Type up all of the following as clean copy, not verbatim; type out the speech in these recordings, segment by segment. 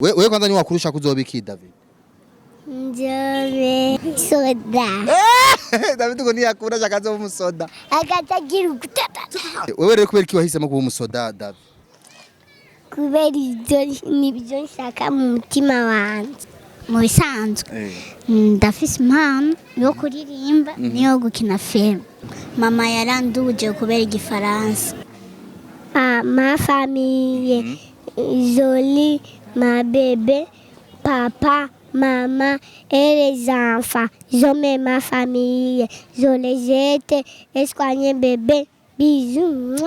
Wewe kwanza ni wakurusha kuzobiki David? Njobe soda. David ngo ntiyakunda shakazo umusoda. Agatagira gutata. Wewe rero kubera iki wahisemo kuba umusoda David? Kubera ibyo nibyo nshaka mu mutima wanje. Mu bisanzwe ndafise impano yo kuririmba niyo gukina film. Mama yaranduje kubera igifaransa. Ma famille jolie, ma bébé, papa, maman et les enfants. Je mets ma famille, je les jette, escoigne bébé. Bisous.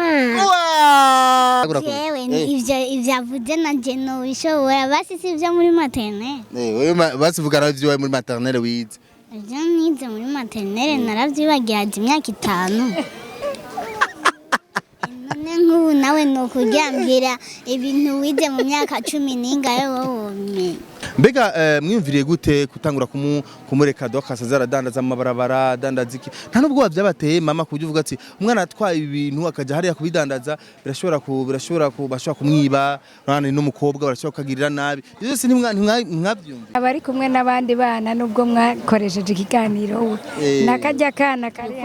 Ivyo avuze nanje no bishobora basi sivyo muri maternelle. Wewe basi vugana ivyo muri maternelle wize. Ivyo nize muri maternelle naravyibagiye imyaka 5. None nk'ubu nawe no kuryambira ibintu wize mu myaka 10 n'ingaye wowe. Mbega mwimviriye gute kutangura kumureka Dorcas zaradandaza amabarabara dandaza iki nta nubwo bavyabateye mama kujya uvuga ati umwana atwaye ibintu akaja hariya kubidandaza birashobora kumwiba none n'umukobwa barashobora kugirira nabi byose ntimwabyumva abari kumwe n'abandi bana nubwo mwakoresheje ikiganiro nakajya kana kari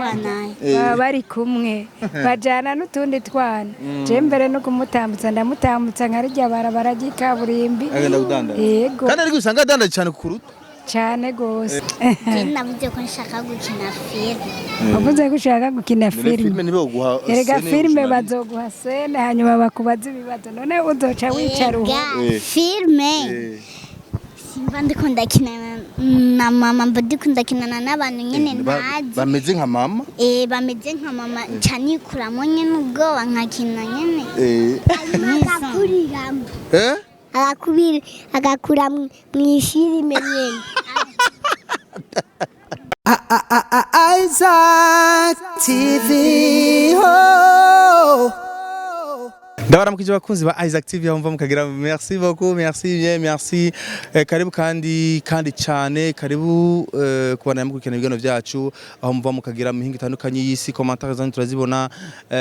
bari kumwe bajana nutundi twana je mbere no kumutambutsa ndamutambutsa nkarya barabara gikaburimbi yego kandi ariko usanga dandaje cyane kuruta cyane gose navuze ko nshaka gukina film. Wavuze ko ushaka gukina film. Filme nibo guha erega filme bazoguha scene hanyuma bakubaza ibibazo none uzoca wicara filme simba ndiko ndakina na mama ndiko ndakinana n'abantu nyene ntazi bameze nka mama bameze nka mama canikuramo nyene ubwoba nkakina nyene agakura mwishiri menye Isaac TV ho ndabaramukije bakunzi ba Isaac TV aho mva mukagira merci beaucoup merci karibu kandi cyane karibu kubana mukurikirana ibigano byacu aho mva mukagira muhinga itandukanye y'isi commentaires zanyu turazibona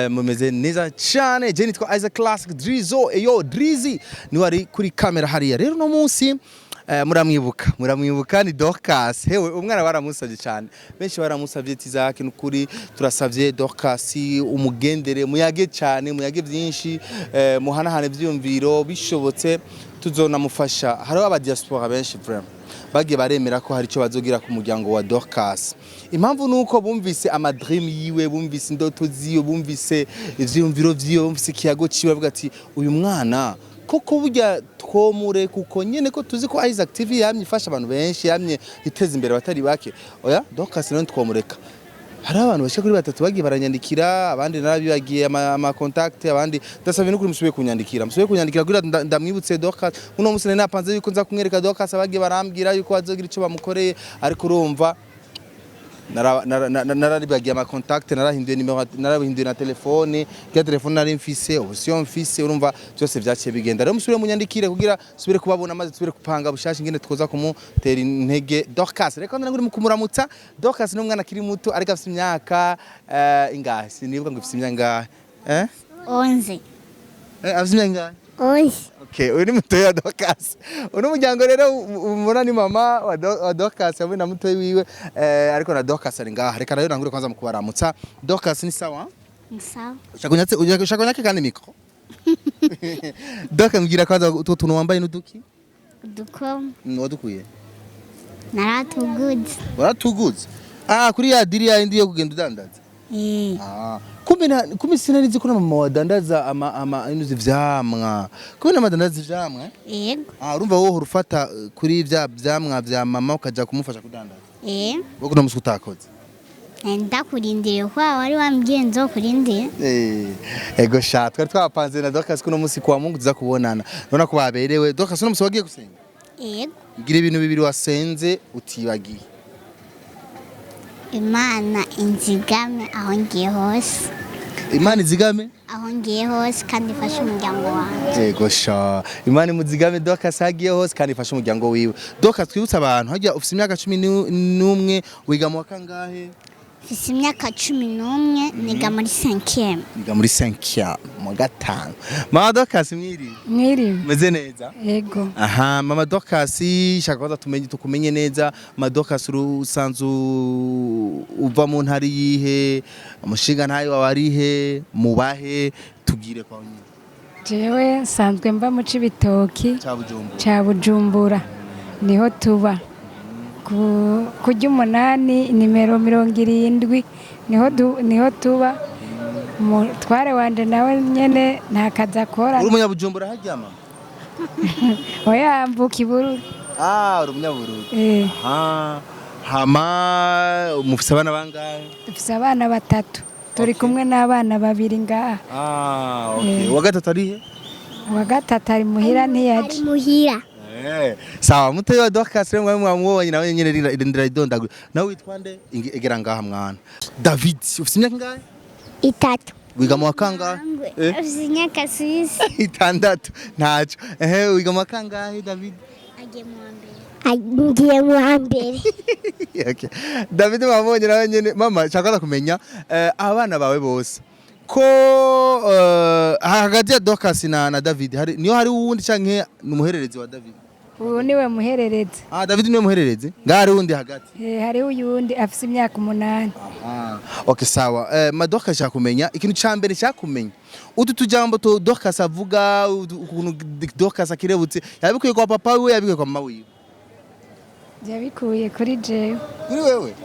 mumeze neza cyane je nitwa Isaac Classic Drizo Drizzy ni wari kuri kamera hariya rero no munsi muramwibuka ni Dorcas hewe umwana baramusavye cyane benshi baramusavye tizake nukuri turasavye Dorcas umugendere muyage cyane muyage byinshi muhanahane byumviro bishobotse tuzonamufasha hariho aba diaspora benshi vraiment bagiye baremera ko hari cyo bazogira ku muryango wa Dorcas impamvu nuko bumvise ama dream yiwe bumvise indoto ziyo bumvise ivyumviro vyiyo bumvise kiyago ciwe bavuga ati uyu mwana koko burya twomure kuko nyene ko tuzi ko Isaac TV yamye ifasha abantu benshi yamye iteza imbere batari bake oya Dorcas none twomureka hari abantu bashe kuri batatu bagiye baranyandikira abandi narabibagiye ama contact abandi ndasabye no kuri musubiye kunyandikira kuri ndamwibutse Dorcas uno musene napanze yuko nza kumwereka Dorcas abagiye barambwira yuko azogira ico bamukoreye ariko urumva narabibagiye ama contact narahinduye nimero narabihinduye na telefone ya telefone nari mfise option mfise urumva byose byaciye bigenda rero musubire munyandikire kugira subire kubabona maze tubire kupanga bushashe ngene twoza kumutera intege Dorcas reka ndanguri mukumuramutsa Dorcas no mwana kiri muto ariko afite imyaka ingahe sinibuka ngo afite imyaka 11 afite imyaka 11 okay uri muto ya Dorcas uno muryango rero umubona ni mama wa Dorcas yawe na muto wiwe ariko na Dorcas ari ngaha reka rero nangure kwanza mukubaramutsa Dorcas ni sawa ushakonyake kandi mikro Dorcas ngira kwanza utuntu wambaye nuduki wadukuye naratuguze kuri ya diri ya indi yo kugenda udandaza kumbe sinanizi ko mama wadandaza ama inuzi vyamwa kumbe madandaza vyamwa yego urumva wowe urufata kuri vyamwa vya mama ukaja kumufasha kudandaza wowe namusi utakoze ndakurindiriye kwa wari wambyenzo kurindiriye ego sha twari twapanze na Dorcas kuno musi kwa Mungu tuza kubonana nona ko baberewe Dorcas no musi wagiye gusenga yego ngira ibintu bibiri wasenze utibagiye Imana inzigame aho ngiye hose Imana izigame aho ngiye hose kandi ifashe umuryango wanjye yego sha Imana imuzigame Dorcas hagiye hose kandi ifashe umuryango wiwe Dorcas twibutsa abantu hajya ufite imyaka 11 wiga mu kangahe mfise imyaka 11 niga muri 5e. Niga muri 5e mu gatanu. Mama Dorcas mwiri? Mwiri. Meze neza? Yego. Aha, Mama Dorcas shaka tukumenye neza. Mama Dorcas usanzu uva mu ntari yihe? Umushinga ntayo wabarihe? Mubahe tugire kwa nyine. Jewe nsanzwe mba mu Cibitoki ca Bujumbura niho tuba kujya 8 nimero 70 niho tuba tware wanje nawe nyene ntakaza akora. Uri umunyabujumbura hajyama? Oya mvuka Ibururi. Uri umunyabururi. Hama mufise abana bangahe? Dufise abana 3. Turi kumwe n'abana 2 ngaha. Okay. Wa gatatu ari he? Wa gatatu ari muhira ntiyaje. Muhira. Sawa mutoyi wa Dorcas mwe mwamubonye nawe nyene irindira idondagura. Nawe witwa nde? Egera ngaha mwana. David, ufise imyaka ngahe? 3. Wiga mu kangahe? Ufise imyaka 6. 6. Ntaco. Wiga mu kangahe David? Agiye mu hambere. Okay. David mwamubonye nawe nyene mama shaka kumenya abana bawe bose. Ko hagati ya Dorcas na David niyo hari uwundi canke numuhererezi wa David? Ubu niwe muhererezi. David niwe muhererezi? Ngari uwundi hagati? Hari uyundi afise imyaka 8. Okay sawa. Ma Dorcas yakumenya ikintu cambere cyakumenya. Utu tujambo to Dorcas avuga ukuntu Dorcas akirebutse yabikuye kwa papa wiwe yabikuye kwa mama wiwe? Yabikuye kuri jewe. Kuri wewe?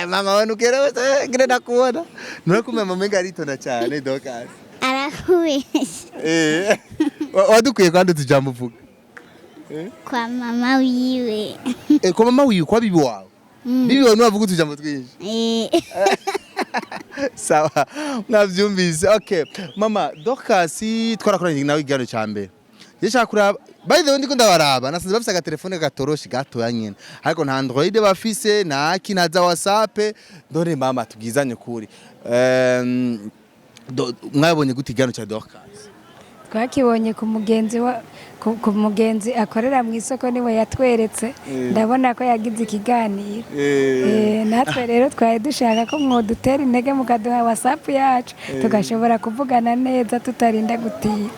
Mama wanu kerewese ngire nakuona. Nurakumenya mama ngaritonda cyane Dorcas. Arakuwesha. Wadukuye kandi tujambo uvuga? Kwa mama wiwe. Kwa mama wiwe kwa bibi wawe? Bibi wawe nuwavuga utujambo twinshi? Sawa, mwavyumvise. Okay. Mama Dorcas twarakoranye nawe igano cyambere. Yeshakura by the way ndiko ndabaraba nasanze bafise agatelefone gatoroshi gatoya nyene ariko nta Android bafise na kinaza WhatsApp ndore mama tugizanye kuri mwabonye gute igano cha Dorcas? Twakibonye ku mugenzi akorera mu isoko niwe yatweretse ndabona ko yagize ikiganiro natwe rero twaye dushaka ko mwodutera intege mukaduha WhatsApp yacu tugashobora kuvugana neza tutarinda gutiya.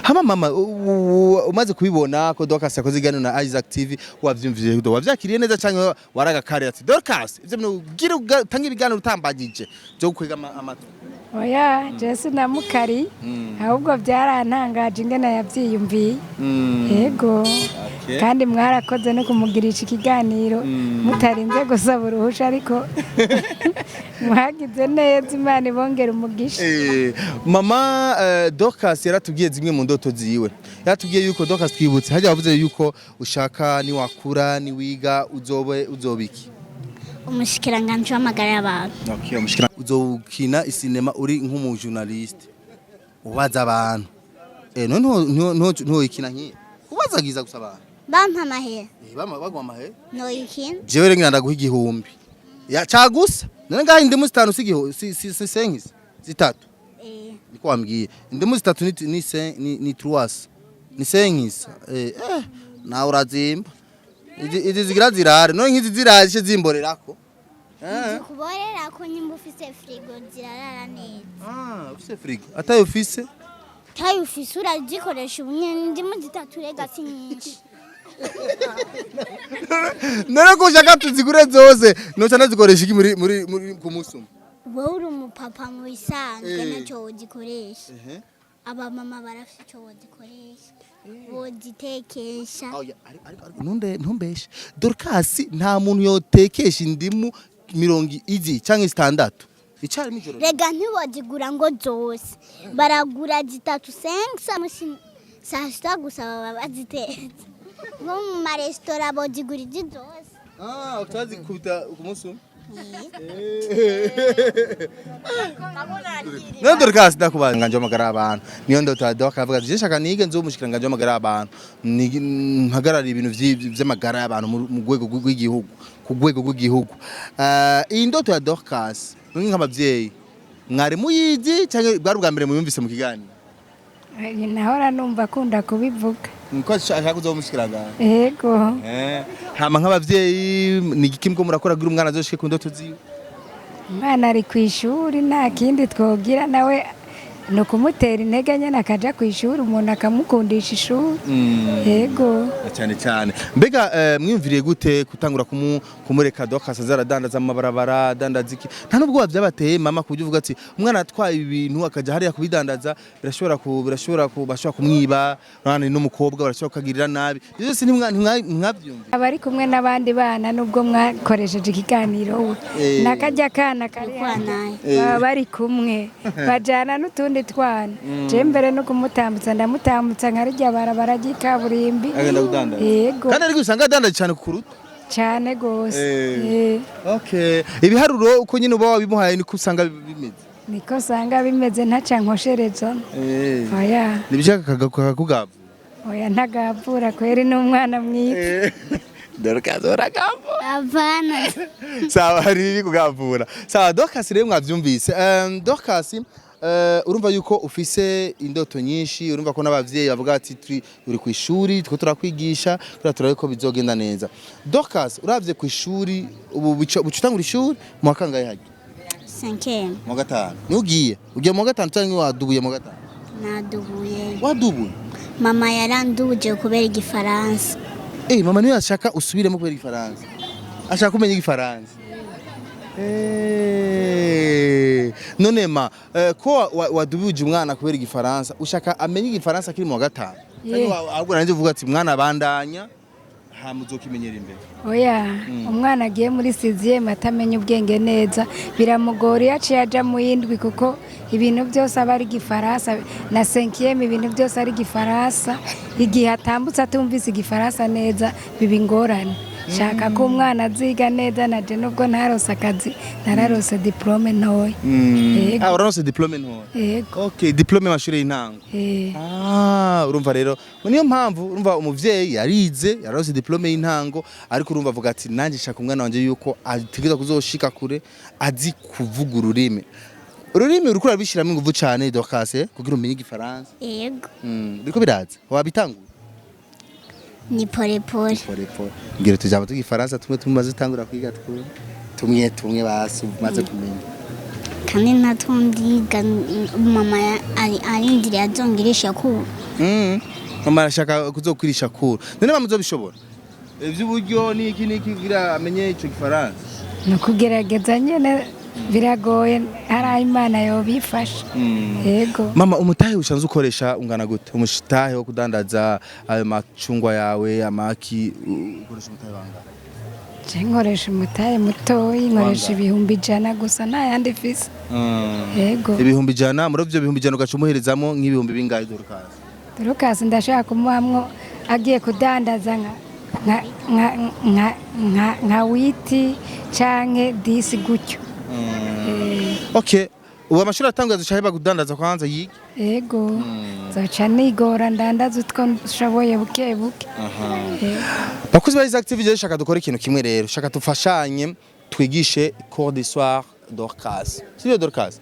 Hama mama umaze kubibona ko Dorcas yakoze igano na Isaac TV wavyumvije wavyakiriye neza cyane waragakare ati Dorcas ivyo nugira tanga ibigano utambagije byo gukwega amatu? Oya Jesse namukari ahubwo byarantangaje ingene yavyiyumviye. Yego. Kandi mwarakoze no kumugirisha ikiganiro mutarinze gusaba uruhusha ariko mwagize neza Imana ibongera umugisha. Mama Dorcas yaratubwiye zimwe mu ndoto ziwe. Yaratubwiye yuko Dorcas twibutse hajya bavuze yuko ushaka ni wakura ni wiga uzobiki? Umushikiranganje w'amagara y'abantu. Okay, umushikiranganje uzokina isinema uri nk'umu journalist. Ubaza abantu. No ikina nki. Ubazagiza gusaba. Bampa amahe. Bagwa amahe. No ikina. Jewe rengina ndaguha igihumbi. Ya cagusa. None ngaho indimu 5 sigiho si senkisi. 3. Niko wambwiye. Indimu 3 ni 3. Ni senkisi. Na urazimba. Izi zigira zirare no nkizi ziraje zimborerako kuborerako nyimba ufise frigo zirarara neza. Ufise frigo atayo ufise? Tayo ufise urazikoresha ubunyene ndimo 3 rega si nyinshi. None ko ushaka tuzigure zose noca nazikoresha iki muri kumusuma? Wowe uri umupapa mu bisanzwe nacyo wogikoresha. Aba mama barafite cyo wogikoresha. Wogitekesha. Ntumbeshe Dorcas nta muntu yotekesha indimu 70 canke 6 icari mijoro. Rega ntibogigura ngo zose baragura 3-5 mushi sashita gusa baba bazitetse nko mu maresitora bogigura zose. Utazi kubita kumusuma? No Dorcas ndakubaza nganje amagara abantu niyo ndoto Dorcas avuga ati shaka nige nzo mushikira nganje amagara abantu ntagarara ibintu vy'amagara y'abantu mu rwego rw'igihugu ku rwego rw'igihugu. Iyi ndoto ya Dorcas nk'abavyeyi mwari muyizi cyangwa bwari bwa mbere muyumvise mu kiganiro? Nahora numva akunda kubivuga. Niko ashaka kuzomushikiranga? Yego. Hama nk'abavyeyi ni iki mko murakora kugira umwana azoshike ku ndoto ziwe? umwana ari ku ishuri nta kindi twogira nawe ni ukumutera intege nyine akaja ku ishuri umuntu akamukundisha ishuri yego cyane cyane mbega mwiyumviriye gute gutangura kumureka Dorcas azaradandaza amabarabara adandaza iki nta nubwo byabateye mama kuburyo uvuga ati umwana atwaye ibintu akaja hariya kubidandaza birashobora kumwiba nani n'umukobwa barashobora kukagirira nabi byose ntimwabyumva abari kumwe n'abandi bana nubwo mwakoresheje ikiganiro nakajya kana baba bari kumwe bajana n'utundi twana je mbere no kumutambutsa ndamutambutsa nkarya barabara ry'ikaburimbi yego kandi ariko usanga adandaje cyane kuruta cyane gose okay ibiharuro uko nyine uba wabimuhaye niko usanga bimeze niko usanga bimeze ntaca nkoshereza oya nibishaka kakugava oya ntagavura kweri n'umwana mwiza Dorcas uragavura Avana. sawa hari kugavura sawa Dorcas rero mwavyumvise Dorcas urumva yuko ufise indoto nyinshi urumva ko n'abavyeyi bavuga ati uri ku ishuri two turakwigisha turabe ko bizogenda neza Dorcas uravye ku ishuri ubu bucutangura ishuri mu wakangaye haje 5e mu gatanu ugiye mu gatanu cyangwa wadubuye mu gatanu nadubuye wadubuye mama yaranduje kubera igifaransa mama niyo ashaka usubiremo kubera igifaransa ashaka kumenya igifaransa none ma ko wadubuje umwana kubera igifaransa ushaka amenye igifaransa kiri mu gatanu ahubwo nanjye uvuga ati mwana bandanya hamuzokimenyera imbere oya umwana agiye muri 6e atamenya ubwenge neza biramugora iyo aciye aja mu yindwi kuko ibintu byose aba ari igifaransa na 5e ibintu byose ari igifaransa igihe atambutse atumvise igifaransa neza biba ingorane shaka ko umwana aziga neza naje nubwo ntarose akazi nararose diplome ntoya yego urarose diplome ntoya yego okay diplome mashuri y'intango urumva rero niyo mpamvu urumva umuvyeyi yarize yarose diplome y'intango ariko urumva avuga ati nanje shaka umwana wanje yuko ategeza kuzoshika kure azi kuvuga ururimi uriko urabishiramo ingufu cyane Dorcas kugira umenye igifaransa yego biriko biraza wabitangura ni pole pole ngira tujaba tugifaransa tumwe tumaze tangura kwiga tumwe basi maze kumenya kandi natundi mama arindiriye azongirisha ku mama arashaka kuzokwirisha kuru none bamuzobishobora ivy'uburyo niki kugira amenye ico gifaransa no kugerageza nyene biragoye hari Imana yobifasha yego mama umutahe ushanze ukoresha ungana gute umutahe wo kudandaza ayo macungwa yawe amaki ukoresha umutahe banga nkoresha umutahe mutoyi nkoresha 100 gusa nta yandi fisi yego 100 muri byo 100 ugacumuherezamo nk'ibihumbi bingahe Dorcas ndashaka kumuhamwo agiye kudandaza nka witi canke 10 gutyo okay ubu amashuri atangaza cyane bagudandaza kwanza yiga yego zaca nigora ndandaza utwo nshoboye buke bakuzi ba activité shaka dukora ikintu kimwe rero shaka tufashanye twigishe cours d'histoire Dorcas sio Dorcas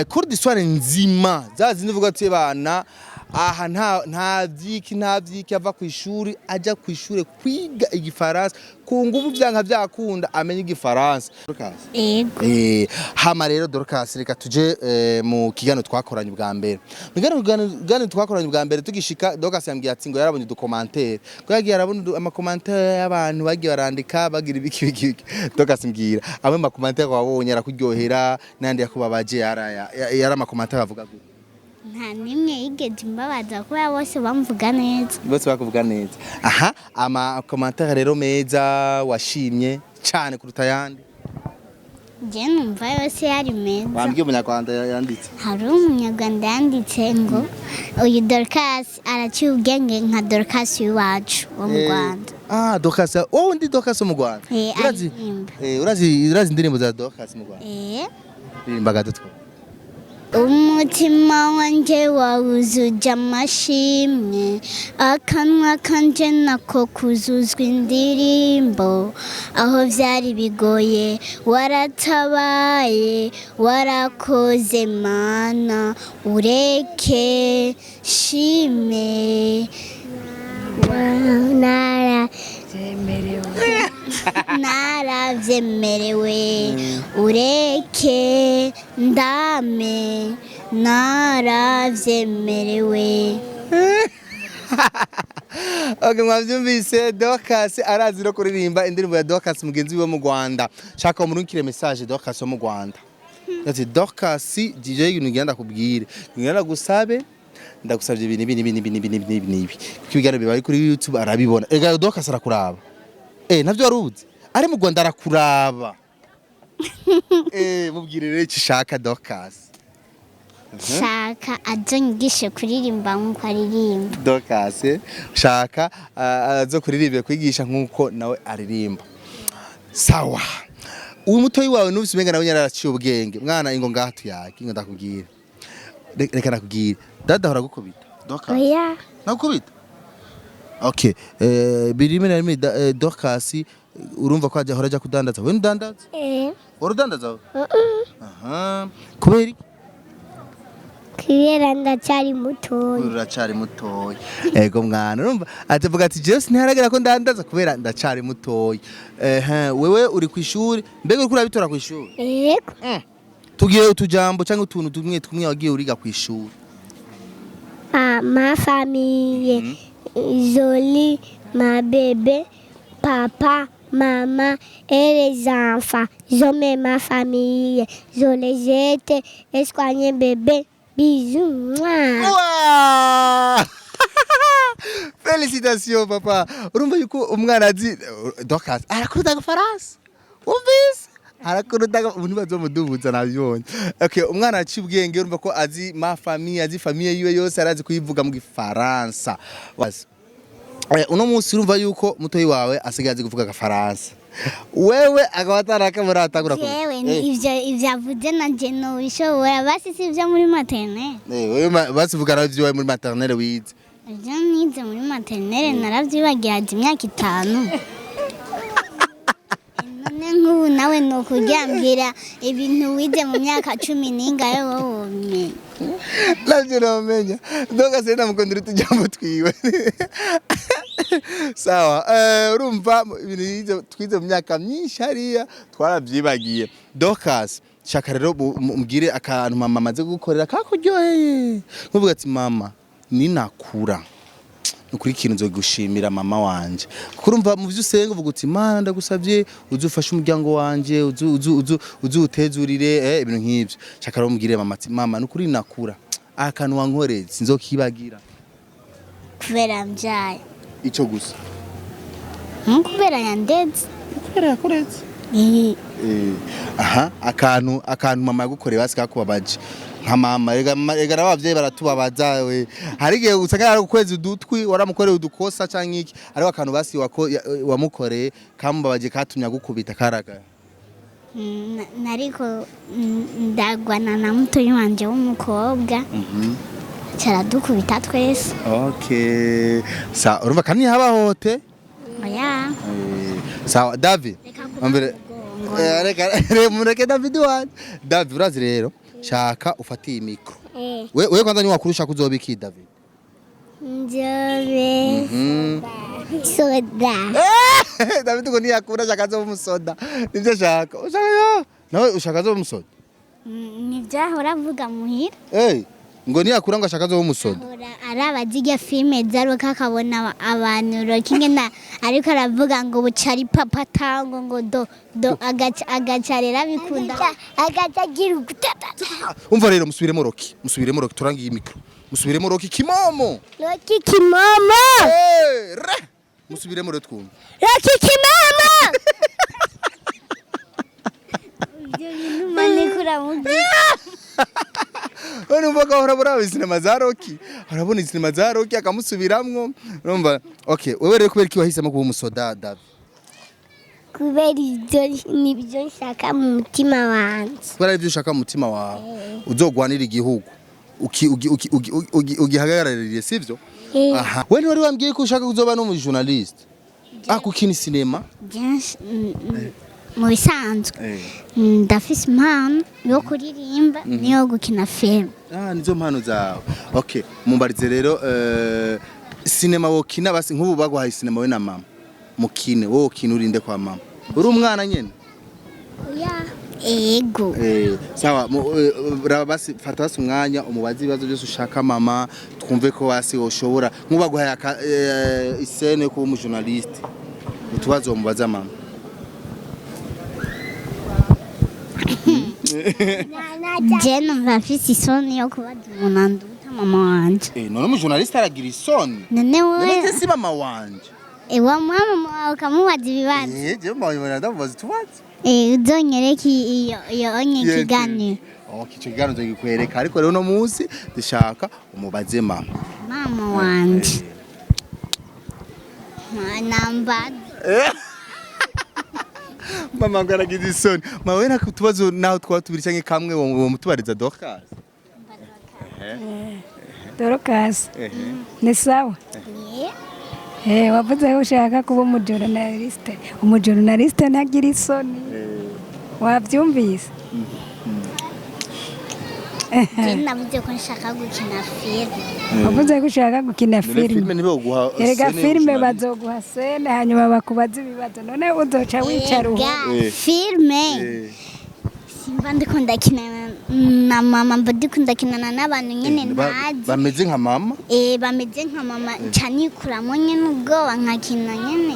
cours d'histoire nzima zazi ndivuga ati bana aha nta vyiki ava ku ishuri aja ku ishuri kwiga igifaransa ku nguvu byanka byakunda amenye igifaransa Dorcas hama rero Dorcas reka tuje mu kigano twakoranye bwa mbere mugano twakoranye bwa mbere tugishika Dorcas yambwiye ati ngo yarabonye commentaire ko yagiye arabona amakommentaire y'abantu bagiye barandika bagira ibiki Dorcas mbwira amwe amakommentaire wabonye arakuryohera nandi yakubabaje yara amakommentaire avuga gute nta nimwe yigeze imbabaza kuba bose bamvuga neza bose bakuvuga neza aha ama commentaire rero meza washimye cyane kuruta yandi je numva yose yari meza wambwiye umunyarwanda yanditse hari umunyarwanda yanditse ngo uyu Dorcas araciye ubwenge nka Dorcas wacu wo mu Rwanda Dorcas wowe ndi Dorcas mu Rwanda urazi indirimbo za Dorcas mu Rwanda rimba gatatu umutima wanjye wawuzuje amashimwe akanwa kanje nako kuzuzwa indirimbo aho byari bigoye waratabaye warakoze mana ureke shime nara naravyemerewe ureke ndame naravyemerewe. Okay, mwavyumvise Dorcas arazi no kuririmba indirimbo ya Dorcas mugenzi we mu Rwanda. Shaka umurungikire message Dorcas wo mu Rwanda. Ati Dorcas DJ ngenda kubwire. Ngenda gusabe ndagusabye ibintu kwigana bibaye kuri YouTube arabibona. Ega Dorcas arakuraba. Navyo waruzi. Ari mu Rwanda arakuraba. Mubwire rero ikishaka Dorcas. Shaka azongishe kuririmba nkuko aririmba. Dorcas shaka azo kuririmba kwigisha nkuko nawe aririmba. Sawa. Uyu mutoyi wawe n'ubise umenga nawe nyaraciye ubwenge. Mwana ingo ngahatu yake ingo ndakubwira. Reka nakubwira. Dada hora gukubita. Dorcas. Oya. Nakubita. Okay. Birime na Dorcas urumva ko ajya horaja kudandaza. We ndandaza? Urudandaza? Aha. Kubera Kubera ndacari mutoyi. Uracari mutoyi. Ego mwana urumva atavuga ati Jesse ntaragera ko ndandaza kubera ndacari mutoyi. Wewe uri kwishuri mbega uri kurabitora kwishuri? Yego. Tugiye utujambo cyangwa utuntu tumwe wagiye uriga kwishuri. Ma famille, Jolie, ma bébé, papa, maman et les enfants. J'aime ma famille. Je les jette, escoigne bébé. Bisous. Wow! Félicitations papa. Urumva yuko umwana azi Dorcas arakuruta gafaransa. Umvise? Arakuruta ubu bazomudubuza nabyonye. Okay, umwana aci ubwenge urumva ko azi ma famille, azi famille yiwe yose arazi kuyivuga mu gifaransa. Uno munsi urumva yuko mutoyi wawe asigaye kuvuga gafaransa. Wewe akawataraka muratagura ko. Yewe ivyo avuze nanje no bishobora basi sivyo muri maternelle. Wewe basivuga ravyo muri maternelle wize. Ivyo nize muri maternelle naravyibagiye imyaka 5. None nk'ubu nawe no kuryambira ibintu wize mu myaka 10 ningaye wowe. Lavyo namenya. Dorcas ndamukondera tujambo twiwe. Sawa, urumva ibintu twize mu myaka myinshi hariya twaravyibagiye. Dorcas shaka rero mubwire akantu mama amaze gukorera kakuryoheye. Nkuvuga ati mama ninakura nukuri ikintu nzogushimira mama wanje. Kurumva mu byo usenga uvuga uti mana ndagusavye uzufasha umuryango wanje uzutezurire ibintu nk'ivyo. Shaka rero mubwire mama ati mama nukuri nakura akantu wankoreze sinzokibagira. Kubera mjaye. Ico gusa. Kubera yandeze. Kubera yakoreze. Aha akantu mama yagukoreye basi kakubabaje. Nka mama ega nabavyeyi baratubabaza we. Harigiye usanga ari ukwezi udutwi waramukoreye udukosa canke iki. Ariko akantu basi wamukoreye kamubabaje katumya gukubita karaga. Nariko ndagwana na mutoyi wanje w'umukobwa. Caradukubita twese. Okay. Sa urumva kandi habahote? Oya. Sawa David. Ambere mureke David wanje. David urazi rero shaka ufatiye mikro. We kwanza ni wakurusha kuzobiki David. Njobe. Soda. David ngo ntiyakura shaka zo umusoda. Nivyo shaka. Ushaka yo. Nawe ushaka zo umusoda. Nivyahora avuga muhira. Ngo ntiyakura ngo ashaka zo umusoda. Arabaziga filme zaruka akabona abantu rokingena ariko aravuga ngo bucari papa tango ngo do agacarera bikunda agacagira gutata. Umva rero musubiremo Roki turangiye mikro. Musubiremo Roki kimomo. Roki kimomo. Musubiremo rero twumva. Roki kimomo. Ibyo bintu manikura mugi. Wani mboga urabona sinema za Roki. Urabona sinema za Roki akamusubiramwo. Urumva okay, wewe rero kubera ki wahisemo kuba umusoda David? Kubera ibyo nibyo nshaka mu mutima wanje. Kubera ibyo ushaka mu mutima wawe. Uzogwanira igihugu. Ugihagaraririye sivyo? Aha. Wewe wari wambwiye ko ushaka kuzoba no mu journalist. Kukina sinema? Yes. Mu bisanzwe ndafise impano yo kuririmba niyo gukina film. Nizo mpano zawe. Okay, mumbarize rero sinema wokina basi nk'ubu bagwahaye sinema we na mama. Mukine wowe ukina urinde kwa mama. uri umwana nyene ego sawa basi fata basi umwanya umubazi ibibazo byose ushaka mama twumve ko wasi woshobora nkubaguhaye isene yo kuba umujournaliste utubazo umubaza mama je numva afise isoni yo kubaza umuntu anduta mama wanje none umujournaliste aragira isoni none none si mama wanje wa mama wawe ukamubaza ibibazo je mama ndamubaza tubaze uzonyereka iyo onye kiganiro icyo kiganiro nzogikwereka ariko rero uno munsi dushaka umubaze mama wanje namba mama ngaragize isoni mama we nakutubazo naho twaba tubiri cyangwa kamwe wo mutubariza Dorcas Dorcas ni sawa wavuze ko ushaka kuba umujournaliste ntagira isoni wabyumvise navuze ko nshaka gukina filime wavuze ko ushaka gukina filime erega filime bazoguha sene hanyuma bakubaza ibibazo none uzoca wicara filime simba ndiko ndakina na mama mba ndiko ndakinana n'abantu nyene ntazi bameze nka mama bameze nka mama canikuramwo nyene ubwoba nkakina nyene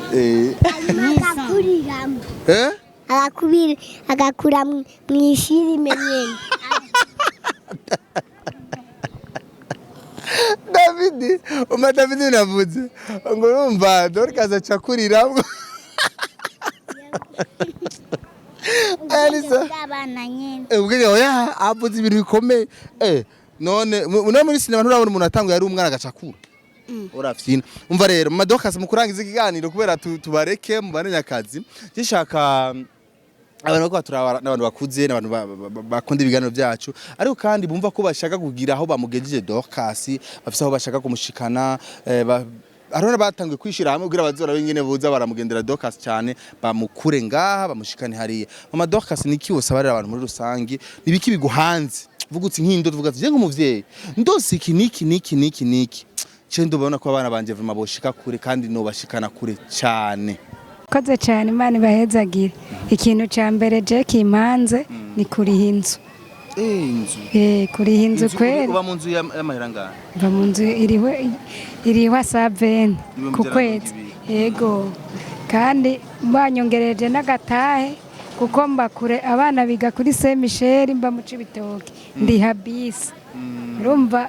agakura mw'ifilime nyene David navuze ngo urumva Dorcas acakuriramwo abana nyene ubwenge oya avuze ibintu bikomeye none muri sinema nturabona umuntu atanguye ari umwana agacakura urafyina umva rero mama Dorcas mu kurangiza ikiganiro kubera tubareke mu bananyakazi gishaka abantu bako turabara n'abantu bakuze n'abantu bakunda ibiganiro byacu ariko kandi bumva ko bashaka kugira aho bamugejeje Dorcas bafise aho bashaka kumushikana arona batangiye kwishira hamwe kugira bazora bengene boza baramugendera Dorcas cyane bamukure ngaha bamushikane hariya mama Dorcas niki wose abarira abantu muri rusangi nibiki biguhanze vugutse nkindo tuvuga ati je nk'umuvyeyi ndose iki niki cyo babona ko abana banje vuma boshika kure kandi no bashikana kure cyane koze cyane imana ibahezagire ikintu cya mbere je kimanze ni kuriha inzu kuriha inzu kweri uba mu nzu y'amahera ngana uba mu nzu iriho saveni ku kwezi yego kandi banyongereje n'agatahe kuko mbakure abana biga kuri Saint Michel mba mu Cibitoke ndiha bisi urumva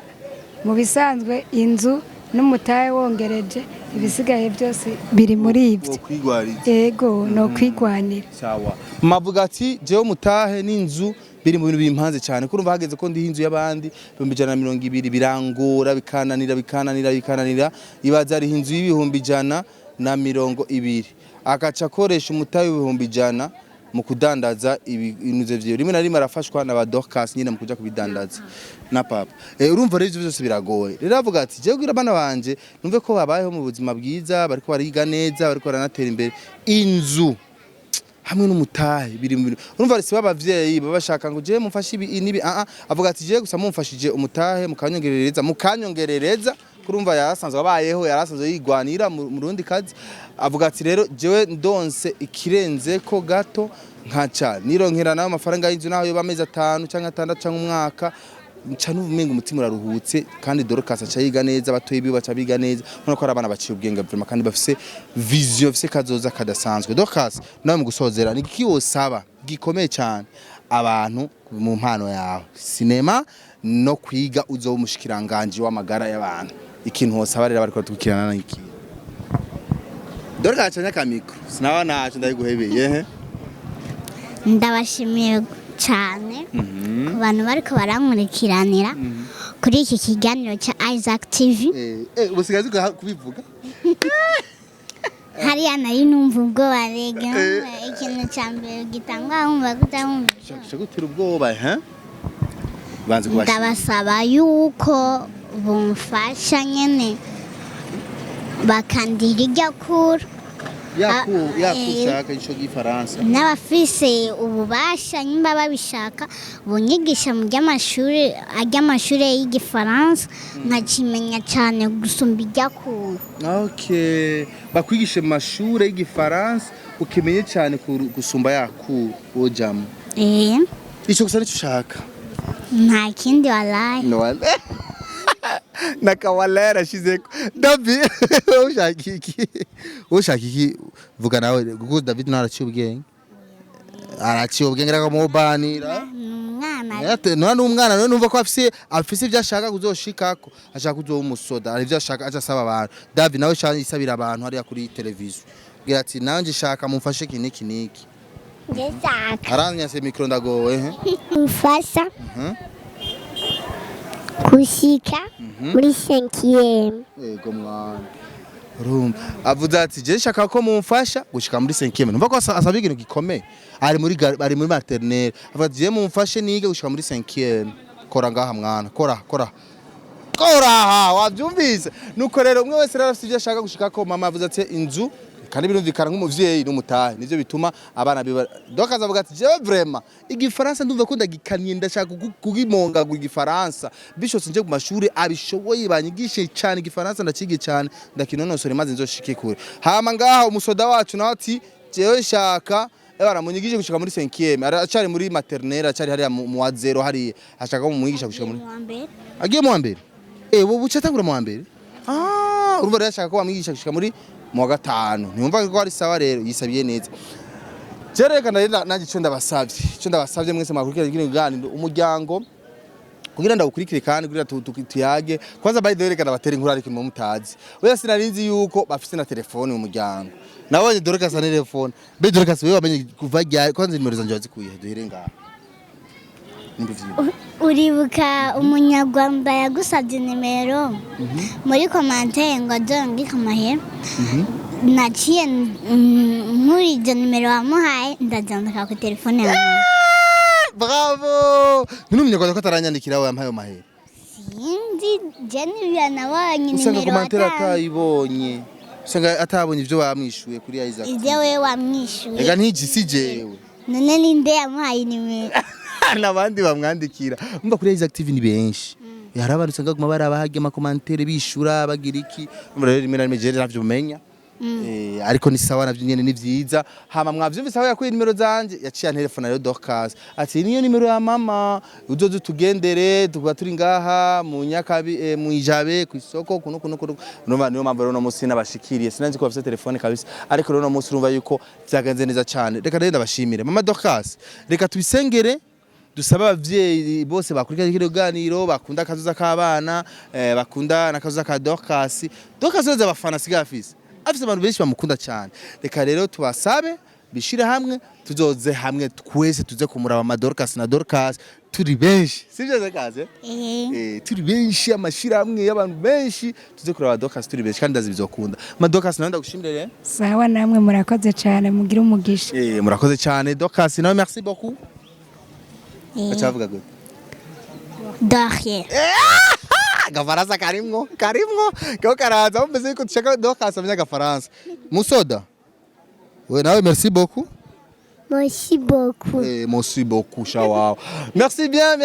mu bisanzwe inzu n'umutahe wongereje ibisigaye byose biri muri ibyo yego no kwigwanira sawa mavuga ati jewe umutahe n'inzu biri mu bintu bimpanze cyane kurumva hageze ko ndi inzu y'abandi 120 birangora bikananira ibaza ari inzu y'ibihumbi 120 akaca akoresha umutahe w'ibihumbi 100 mu kudandaza ibinuze vyo rimwe na rimwe arafashwa na ba Dorcas nyine mu kuja kubidandaza na papa urumva rero byose biragoye rero avuga ati je kugira abana banje numve ko babayeho mu buzima bwiza bariko bariga neza bariko baranatera imbere inzu hamwe n'umutahe biri mu urumva rese babavyeyi babashaka ngo je mumfashi ibi avuga ati je gusa mumfashije umutahe mukanyongerereza kurumva yarasanzwe abayeho yarasanzwe yigwanira mu rundi kazi avuga ati rero jewe ndonse ikirenze ko gato nkaca nironkera nayo amafaranga y'inzu naho yo bameze 5 cyangwa 6 cyangwa umwaka nca n'ubumenga umutima uraruhutse kandi Dorcas aca yiga neza batoye biba baca biga neza none ko ari abana baciye ubwenge vraiment kandi bafise vision bafise kazoza kadasanzwe Dorcas nawe mu gusozera niki wosaba gikomeye cyane abantu mu mpano yawe sinema no kwiga uzo umushikiranganje w'amagara y'abantu ikintu hosaba rero bariko tukirana n'iki Dorcas cyane kamikro sinawa nacu ndayiguhebeye ndabashimiye cyane ku bantu bariko barankurikiranira kuri iki kiganiro cya Isaac TV ubusigazi kubivuga hariya nari numva ubwoba rege ikintu cya mbere gitangwa wumva kutamwumva gutera ubwoba ndabasaba yuko bumfasha nyene bakandira ijya kura yakushaka ico gifaransa n'abafise ububasha nyimba babishaka bunyigisha mu ry'amashuri y'igifaransa nkakimenya cyane gusumba iryakuru. Okay, bakwigisha mu mashuri y'igifaransa ukimenye cyane gusumba yakuru wojamo. Ico gusa nico ushaka? Nta kindi walaye. No walaye. Na kawalera shizeko. David, ushaka iki vuga nawe kuko David naraciye ubwenge. Araciye ubwenge rakamubanira. None umwana none numva ko afise ibyo ashaka kuzoshikako, ashaka kuzo umusoda, ari byo ashaka aca asaba abantu. David nawe isabira abantu hariya kuri televiziyo. Gira ati nanje shaka mumfashe kiniki. Ngezaka. Aranyase micro ndagowe. Mfasha. Kushika muri 5e. Yego mwana. Rumba. Avuze ati je shaka ko mumfasha gushika muri 5e. Numva ko asaba ikintu gikomeye. Ari muri maternelle. Avuze je mumfashe nige gushika muri 5e. Kora ngaha mwana. Kora. Wabyumvise. Nuko rero umwe wese rafite ibyo ashaka gushika ko mama avuze ati inzu kandi birumvikana nk'umuvyeyi n'umutahe nivyo bituma abana biba Dorcas avuga ati je vraiment igifaransa ndumva ko ndagikanye ndashaka kugimonga igifaransa bishotse nje ku mashuri abishoboye banyigishe cyane igifaransa ndakige cyane ndakinonosore maze nzoshike kure hama ngaha umusoda wacu nawe ati jewe shaka baramunyigije gushika muri 5e aracari muri maternelle acari hari mu wa 0 hari ashaka kumwigisha gushika muri agiye mu wa mbere buca tangura mu wa mbere urumva rero ashaka ko bamwigisha gushika muri mu wa 5 ntiyumva ko ari sawa rero yisabiye neza jereka nanjye cyo ndabasavye mwese mwakurikira kino kiganiro umuryango kugira ndawukurikire kandi kugira tuyage kwanza by the way reka ndabatera inkuru ariko mu mutazi oya sinarinzi yuko bafite na telefone mu muryango nabonye Dorcas na telefone be Dorcas wewe wamenye kuva kwanza nimero zanje wazikuye duhere ngaha uribuka umunyarwanda yagusabye nimero muri commentaire ngo jongi kamahera naciye muri iyo nimero wamuhaye ndajandika ku telefone yawe. Bravo n'umunyarwanda ko ataranyandikira we yampaye mahera sinzi jeni yanabonye nimero usanga commentaire atayibonye usanga atabonye ibyo bamwishuye kuri Isaac ibyo we wamwishuye ega ntiji si jewe none ninde yamuhaye nimero n'abandi bamwandikira umva kuri Isaac TV ni benshi yaraba usanga guma barabahage ama commentaire bishura bagira iki rero rimwe na rimwe je navyo umenya ariko ni sawa navyo nyene ni vyiza hama mwavyumvise aho yakuye nimero zanje yaciye telefone yo Dorcas ati niyo nimero ya mama uzoze tugendere tuba turi ngaha mu Nyakabi mu Ijabe ku isoko kuno niyo mpamvu rero no musi nabashikiriye sinanzi ko bafite telefone kabisa ariko rero no musi urumva yuko vyagenze neza cyane reka rero ndabashimire mama Dorcas reka tubisengere dusaba abavyeyi bose bakurikira kino ganiro bakunda akazuza k'abana bakunda nakazuza ka Dorcas zoza abafana sigafise afise abantu benshi bamukunda cyane reka rero tubasabe bishira hamwe tuzoze hamwe twese tuze kumuraba ma Dorcas na Dorcas turi benshi sivyo zakaze turi benshi amashira hamwe y'abantu benshi tuze kuraba Dorcas turi benshi kandi ndazibizokunda ma Dorcas nawe ndagushimire sawa namwe murakoze cyane mugira umugisha murakoze cyane Dorcas nawe merci beaucoup achavuga gute Darie Gafaransa karimwo ko karaza umeze ko dushaka Dorcas amenya gafaransa musoda we nawe merci beaucoup merci beaucoup shawa merci bien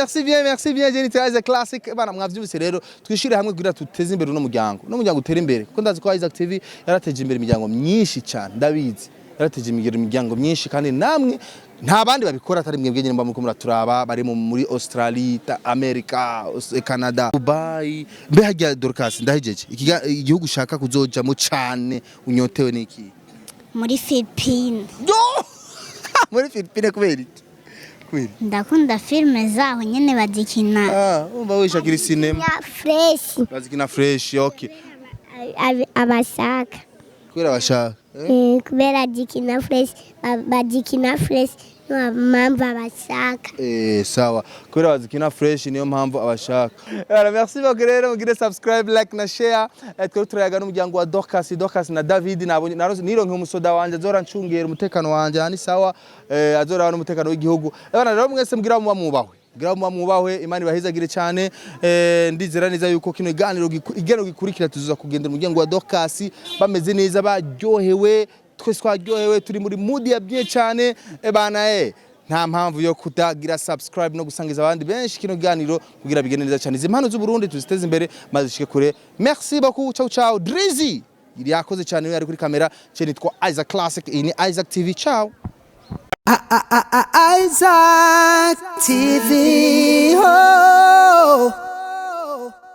Jenny Isaac classic bana mwavyumvise rero twishire hamwe kugira tuteze imbere no muryango utera imbere kuko ndazi ko Isaac TV yarateje imbere imiryango myinshi cyane ndabizi yarateje imiryango myinshi kandi namwe nta bandi babikora atari mwebwe nyine mbamuko muraturaba bari muri Australia America Canada Dubai mbe hajya Dorcas ndahejeje igihugu ushaka kuzojamo cyane unyotewe niki muri Philippines muri Philippines kubera iki ndakunda filme zaho nyene bazikina umva wishakira cinema fresh bazikina fresh okay abashaka kubera bashaka kubera bazikina fresh niyo mpamvu abashaka sawa kubera bazikina fresh niyo mpamvu abashaka merci beaucoup rero mugire subscribe like na share twari turayaga n'umuryango wa Dorcas na David nironke umusoda wanje azora ncungera umutekano wanje ani sawa azora n'umutekano w'igihugu abana rero mwese mugira mwubahwe Imana ibahezagire cyane ndizera neza yuko kino iganiro gikurikira tuzuza kugendera umuryango wa Dorcas bameze neza baryohewe twese twaryohewe turi muri mood ya bien cyane bana nta mpamvu yo kutagira subscribe no gusangiza abandi benshi kino ganiro kugira bigene neza cyane izi mpano z'u Burundi tuziteze imbere maze dushike kure merci beaucoup ciao ciao Drizzy iri yakoze cyane ari kuri kamera cyane twa Isaac Classic ini Isaac TV ciao Isaac TV. Oh.